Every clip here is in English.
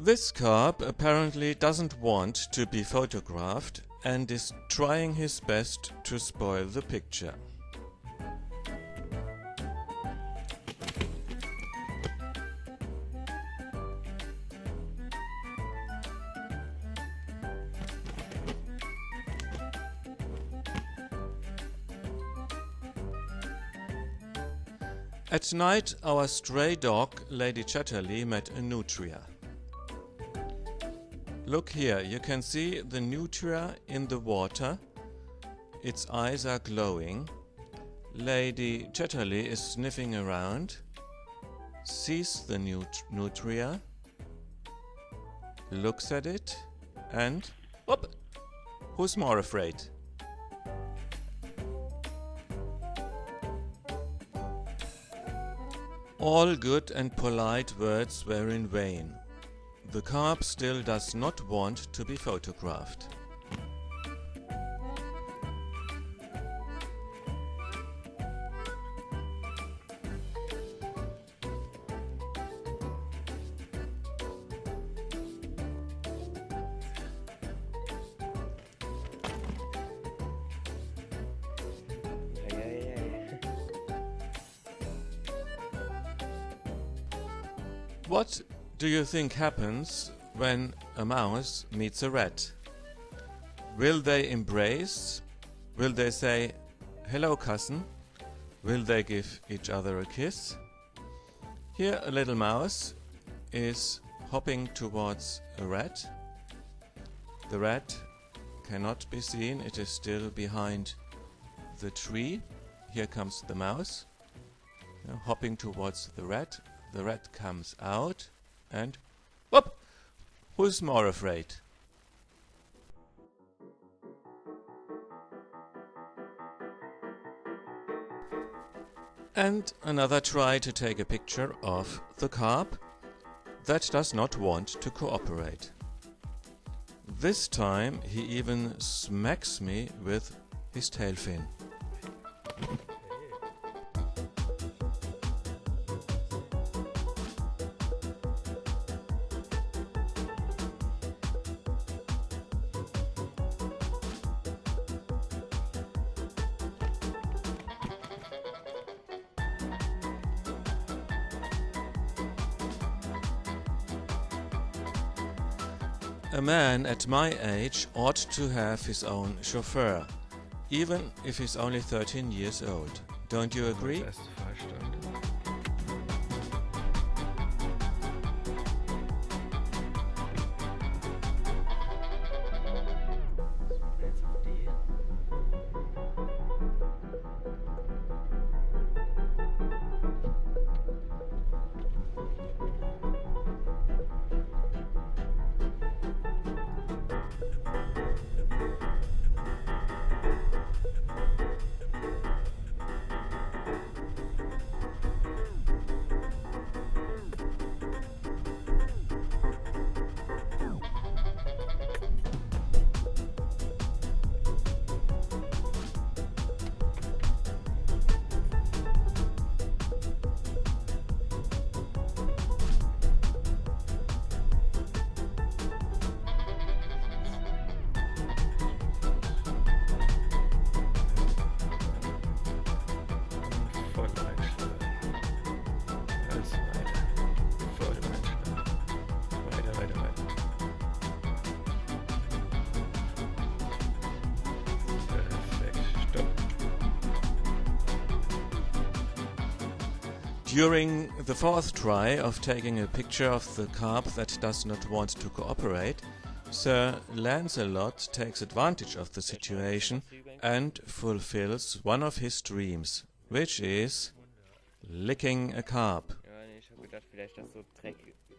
This carp apparently doesn't want to be photographed and is trying his best to spoil the picture. At night, our stray dog, Lady Chatterley, met a nutria. Look here, you can see the nutria in the water. Its eyes are glowing. Lady Chatterley is sniffing around, sees the nutria, looks at it, and whoop! Who's more afraid? All good and polite words were in vain. The carp still does not want to be photographed. What do you think happens when a mouse meets a rat? Will they embrace? Will they say, "Hello, cousin"? Will they give each other a kiss? Here a little mouse is hopping towards a rat. The rat cannot be seen, it is still behind the tree. Here comes the mouse, hopping towards the rat. The rat comes out and whoop! Who's more afraid? And another try to take a picture of the carp that does not want to cooperate. This time he even smacks me with his tail fin. A man at my age ought to have his own chauffeur, even if he's only 13 years old. Don't you agree? During the fourth try of taking a picture of the carp that does not want to cooperate, Sir Lancelot takes advantage of the situation and fulfills one of his dreams, which is licking a carp.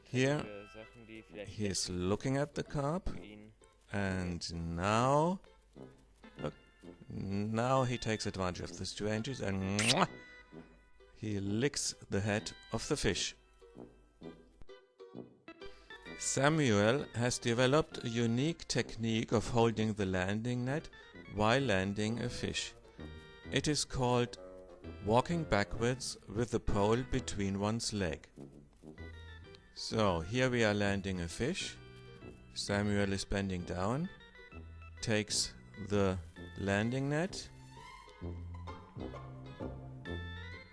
Here he is looking at the carp, and now he takes advantage of the situation and he licks the head of the fish. Samuel has developed a unique technique of holding the landing net while landing a fish. It is called walking backwards with the pole between one's leg. So here we are landing a fish. Samuel is bending down, takes the landing net.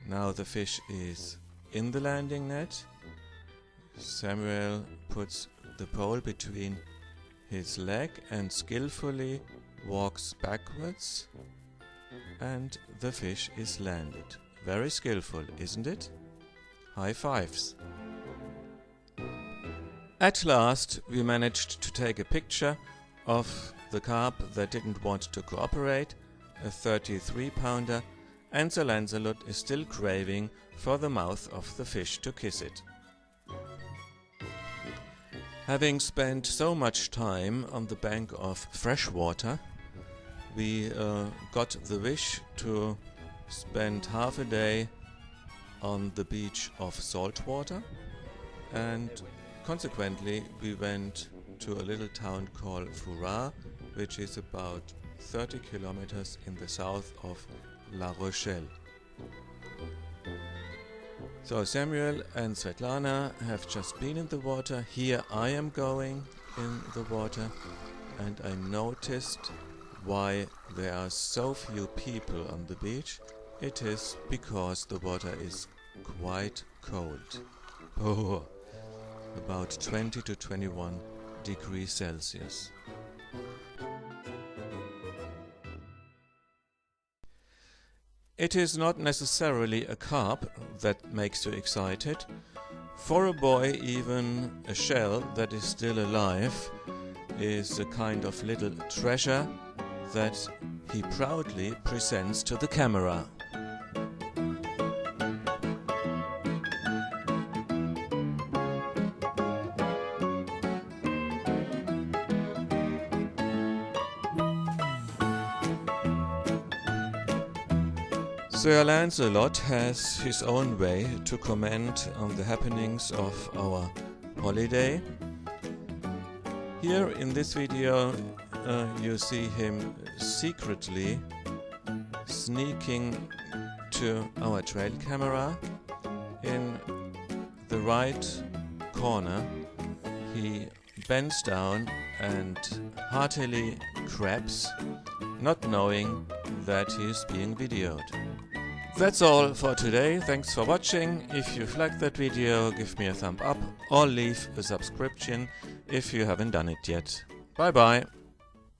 Now the fish is in the landing net. Samuel puts the pole between his leg and skillfully walks backwards, and the fish is landed. Very skillful, isn't it? High fives. At last we managed to take a picture of the carp that didn't want to cooperate, a 33-pounder, and Sir Lancelot is still craving for the mouth of the fish to kiss it. Having spent so much time on the bank of fresh water, we got the wish to spend half a day on the beach of salt water, and consequently we went to a little town called Fouras, which is about 30 kilometers in the south of La Rochelle. So Samuel and Svetlana have just been in the water. Here I am going in the water, and I noticed why there are so few people on the beach. It is because the water is quite cold. Oh, about 20 to 21 degrees Celsius. It is not necessarily a carp that makes you excited. For a boy, even a shell that is still alive is a kind of little treasure that he proudly presents to the camera. Sir Lancelot has his own way to comment on the happenings of our holiday. Here in this video you see him secretly sneaking to our trail camera. In the right corner he bends down and heartily crabs, not knowing that he is being videoed. That's all for today. Thanks for watching. If you've liked that video, give me a thumb up or leave a subscription if you haven't done it yet. Bye bye.